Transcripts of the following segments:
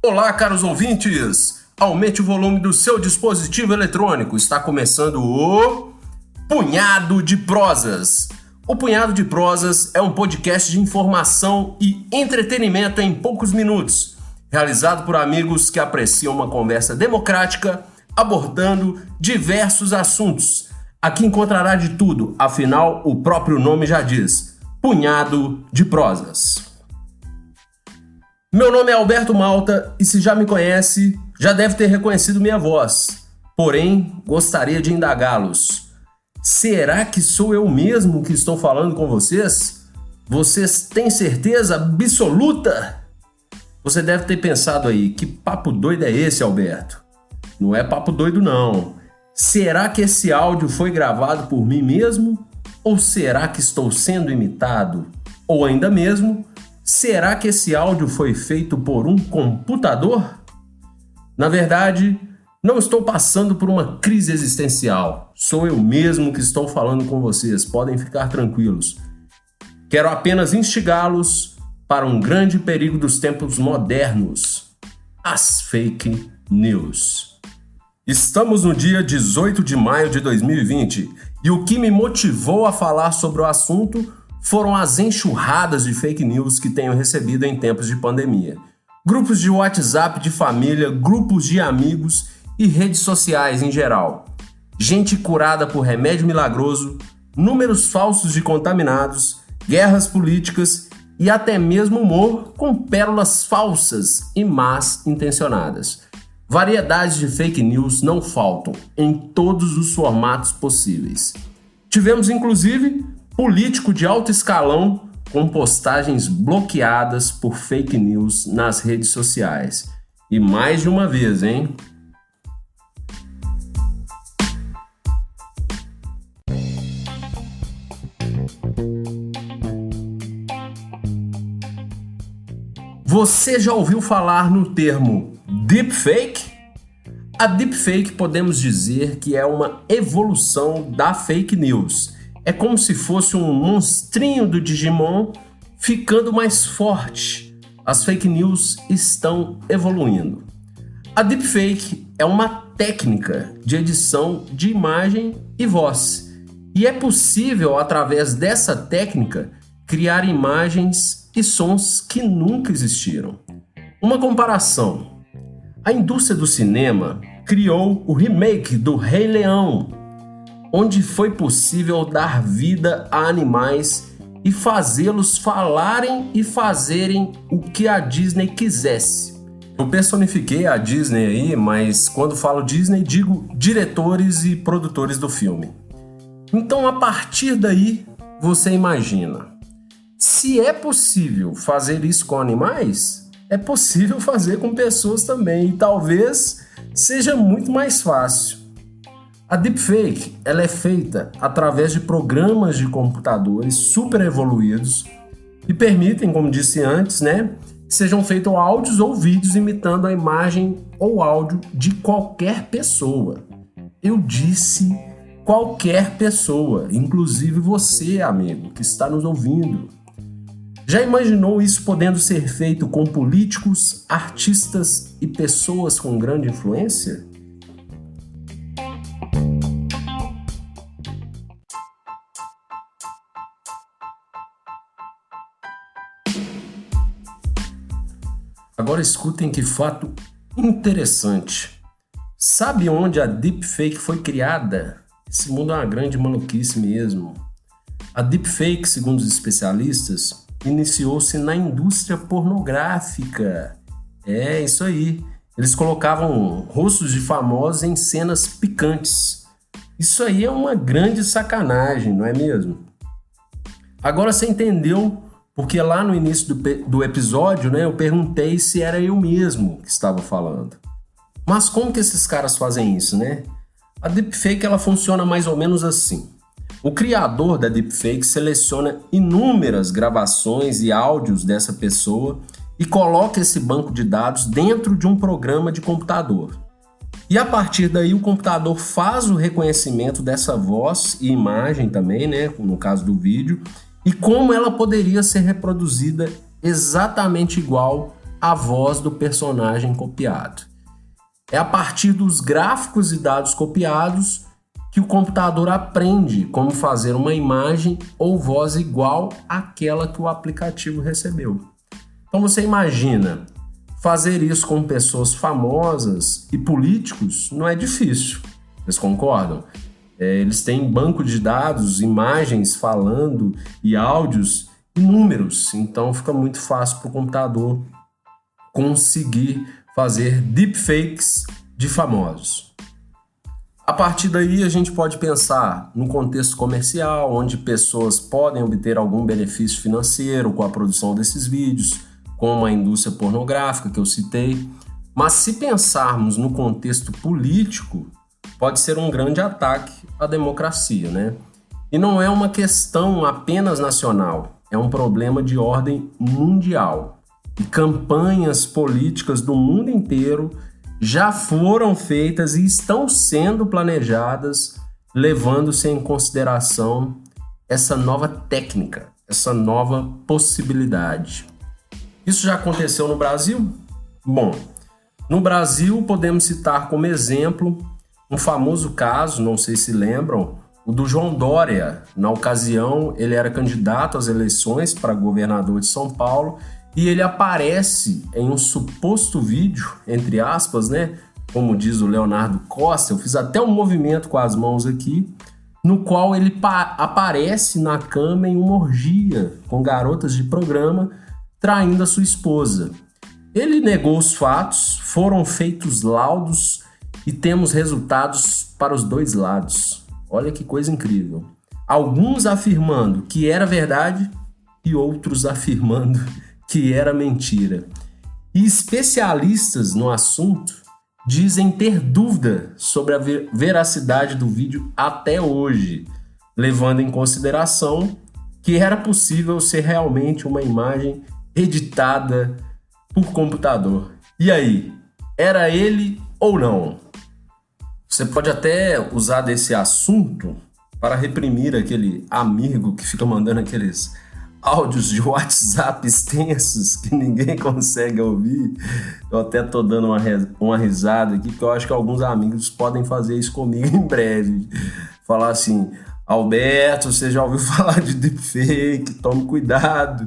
Olá, caros ouvintes! Aumente o volume do seu dispositivo eletrônico. Está começando o Punhado de Prosas. O Punhado de Prosas é um podcast de informação e entretenimento em poucos minutos, realizado por amigos que apreciam uma conversa democrática, abordando diversos assuntos. Aqui encontrará de tudo, afinal, o próprio nome já diz: Punhado de Prosas. Meu nome é Alberto Malta e se já me conhece, já deve ter reconhecido minha voz. Porém, gostaria de indagá-los. Será que sou eu mesmo que estou falando com vocês? Vocês têm certeza absoluta? Você deve ter pensado aí, que papo doido é esse, Alberto? Não é papo doido não. Será que esse áudio foi gravado por mim mesmo? Ou será que estou sendo imitado? Ou ainda mesmo, será que esse áudio foi feito por um computador? Na verdade, não estou passando por uma crise existencial. Sou eu mesmo que estou falando com vocês, podem ficar tranquilos. Quero apenas instigá-los para um grande perigo dos tempos modernos: as fake news. Estamos no dia 18 de maio de 2020 e o que me motivou a falar sobre o assunto foram as enxurradas de fake news que tenho recebido em tempos de pandemia. Grupos de WhatsApp de família, grupos de amigos e redes sociais em geral. Gente curada por remédio milagroso, números falsos de contaminados, guerras políticas e até mesmo humor com pérolas falsas e más intencionadas. Variedades de fake news não faltam em todos os formatos possíveis. Tivemos inclusive político de alto escalão com postagens bloqueadas por fake news nas redes sociais. E mais de uma vez, hein? Você já ouviu falar no termo deepfake? A deepfake podemos dizer que é uma evolução da fake news. É como se fosse um monstrinho do Digimon ficando mais forte. As fake news estão evoluindo. A deepfake é uma técnica de edição de imagem e voz. E é possível, através dessa técnica, criar imagens e sons que nunca existiram. Uma comparação: a indústria do cinema criou o remake do Rei Leão, onde foi possível dar vida a animais e fazê-los falarem e fazerem o que a Disney quisesse. Eu personifiquei a Disney aí, mas quando falo Disney, digo diretores e produtores do filme. Então, a partir daí, você imagina: se é possível fazer isso com animais, é possível fazer com pessoas também, e talvez seja muito mais fácil. A deepfake ela é feita através de programas de computadores super evoluídos e permitem, como disse antes, que sejam feitos áudios ou vídeos imitando a imagem ou áudio de qualquer pessoa. Eu disse qualquer pessoa, inclusive você, amigo, que está nos ouvindo. Já imaginou isso podendo ser feito com políticos, artistas e pessoas com grande influência? Agora escutem que fato interessante. Sabe onde a deepfake foi criada? Esse mundo é uma grande maluquice mesmo. A deepfake, segundo os especialistas, iniciou-se na indústria pornográfica. É isso aí. Eles colocavam rostos de famosos em cenas picantes. Isso aí é uma grande sacanagem, não é mesmo? Agora você entendeu porque lá no início do episódio, eu perguntei se era eu mesmo que estava falando. Mas como que esses caras fazem isso, A deepfake ela funciona mais ou menos assim. O criador da deepfake seleciona inúmeras gravações e áudios dessa pessoa e coloca esse banco de dados dentro de um programa de computador. E a partir daí o computador faz o reconhecimento dessa voz e imagem também, no caso do vídeo, e como ela poderia ser reproduzida exatamente igual a voz do personagem copiado. É a partir dos gráficos e dados copiados que o computador aprende como fazer uma imagem ou voz igual àquela que o aplicativo recebeu. Então você imagina, fazer isso com pessoas famosas e políticos não é difícil, vocês concordam? Eles têm banco de dados, imagens falando e áudios inúmeros, então fica muito fácil para o computador conseguir fazer deepfakes de famosos. A partir daí a gente pode pensar no contexto comercial, onde pessoas podem obter algum benefício financeiro com a produção desses vídeos, como a indústria pornográfica que eu citei. Mas se pensarmos no contexto político, pode ser um grande ataque à democracia, né? E não é uma questão apenas nacional, é um problema de ordem mundial. E campanhas políticas do mundo inteiro já foram feitas e estão sendo planejadas, levando-se em consideração essa nova técnica, essa nova possibilidade. Isso já aconteceu no Brasil? Bom, no Brasil podemos citar como exemplo um famoso caso, não sei se lembram, o do João Dória. Na ocasião, ele era candidato às eleições para governador de São Paulo e ele aparece em um suposto vídeo, entre aspas, né? Como diz o Leonardo Costa, eu fiz até um movimento com as mãos aqui, no qual ele aparece na cama em uma orgia com garotas de programa, traindo a sua esposa. Ele negou os fatos, foram feitos laudos e temos resultados para os dois lados. Olha que coisa incrível. Alguns afirmando que era verdade e outros afirmando que era mentira. E especialistas no assunto dizem ter dúvida sobre a veracidade do vídeo até hoje, levando em consideração que era possível ser realmente uma imagem editada por computador. E aí, era ele ou não? Você pode até usar desse assunto para reprimir aquele amigo que fica mandando aqueles áudios de WhatsApp extensos que ninguém consegue ouvir. Eu até tô dando uma risada aqui, porque eu acho que alguns amigos podem fazer isso comigo em breve. Falar assim: Alberto, você já ouviu falar de deepfake? Tome cuidado.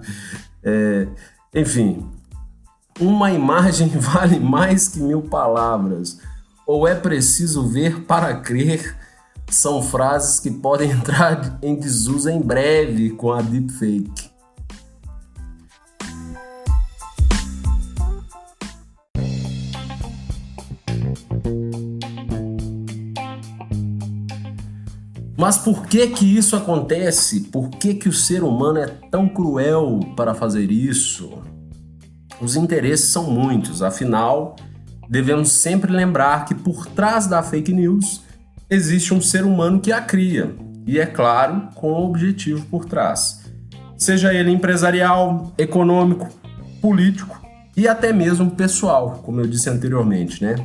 Enfim, uma imagem vale mais que 1000 palavras. Ou é preciso ver para crer, são frases que podem entrar em desuso em breve com a deepfake. Mas por que que isso acontece? Por que que o ser humano é tão cruel para fazer isso? Os interesses são muitos, afinal, devemos sempre lembrar que por trás da fake news existe um ser humano que a cria, e é claro, com um objetivo por trás. Seja ele empresarial, econômico, político e até mesmo pessoal, como eu disse anteriormente, né?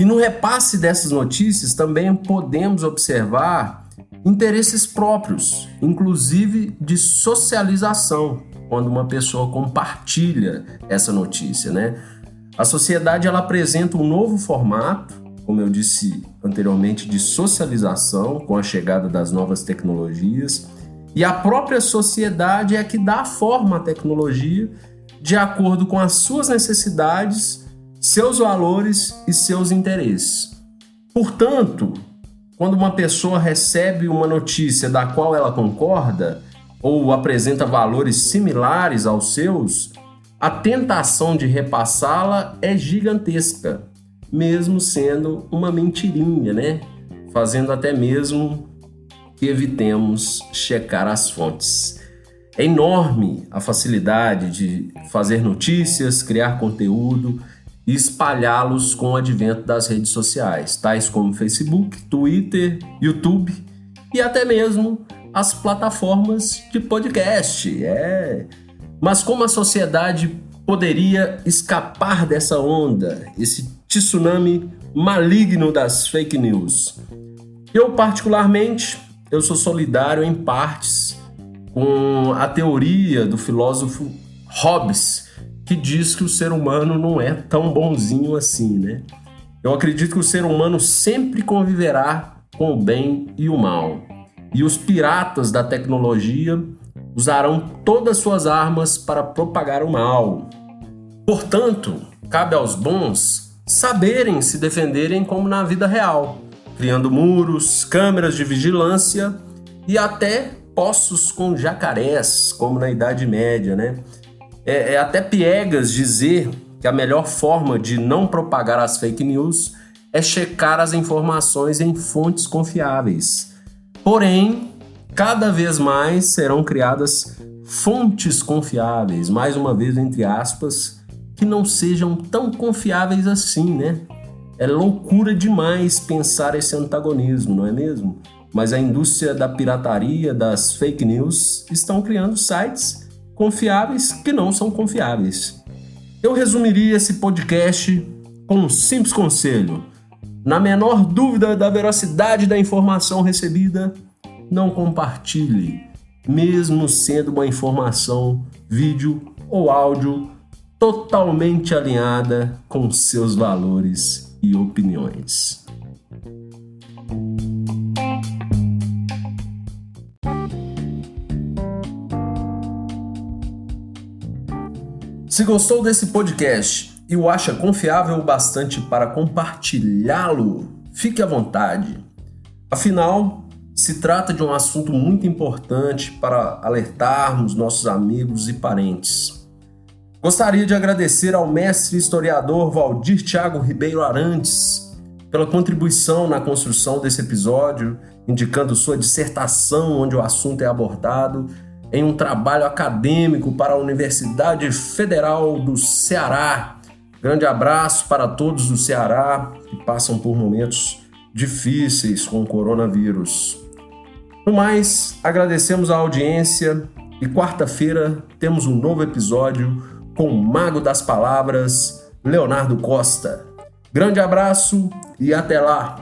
E no repasse dessas notícias também podemos observar interesses próprios, inclusive de socialização, quando uma pessoa compartilha essa notícia, né? A sociedade ela apresenta um novo formato, como eu disse anteriormente, de socialização com a chegada das novas tecnologias, e a própria sociedade é que dá forma à tecnologia de acordo com as suas necessidades, seus valores e seus interesses. Portanto, quando uma pessoa recebe uma notícia da qual ela concorda ou apresenta valores similares aos seus, a tentação de repassá-la é gigantesca, mesmo sendo uma mentirinha, né? Fazendo até mesmo que evitemos checar as fontes. É enorme a facilidade de fazer notícias, criar conteúdo e espalhá-los com o advento das redes sociais, tais como Facebook, Twitter, YouTube e até mesmo as plataformas de podcast. Mas como a sociedade poderia escapar dessa onda, esse tsunami maligno das fake news? Eu, particularmente, sou solidário em partes com a teoria do filósofo Hobbes, que diz que o ser humano não é tão bonzinho assim, né? Eu acredito que o ser humano sempre conviverá com o bem e o mal. E os piratas da tecnologia usarão todas suas armas para propagar o mal. Portanto, cabe aos bons saberem se defenderem como na vida real, criando muros, câmeras de vigilância e até poços com jacarés, como na Idade Média, né? É até piegas dizer que a melhor forma de não propagar as fake news é checar as informações em fontes confiáveis. Porém, cada vez mais serão criadas fontes confiáveis, mais uma vez entre aspas, que não sejam tão confiáveis assim, né? É loucura demais pensar esse antagonismo, não é mesmo? Mas a indústria da pirataria, das fake news, estão criando sites confiáveis que não são confiáveis. Eu resumiria esse podcast com um simples conselho. Na menor dúvida da veracidade da informação recebida, não compartilhe, mesmo sendo uma informação, vídeo ou áudio totalmente alinhada com seus valores e opiniões. Se gostou desse podcast e o acha confiável o bastante para compartilhá-lo, fique à vontade. Afinal, se trata de um assunto muito importante para alertarmos nossos amigos e parentes. Gostaria de agradecer ao mestre historiador Valdir Thiago Ribeiro Arantes pela contribuição na construção desse episódio, indicando sua dissertação onde o assunto é abordado em um trabalho acadêmico para a Universidade Federal do Ceará. Grande abraço para todos do Ceará que passam por momentos difíceis com o coronavírus. No mais, agradecemos a audiência e quarta-feira temos um novo episódio com o Mago das Palavras, Leonardo Costa. Grande abraço e até lá!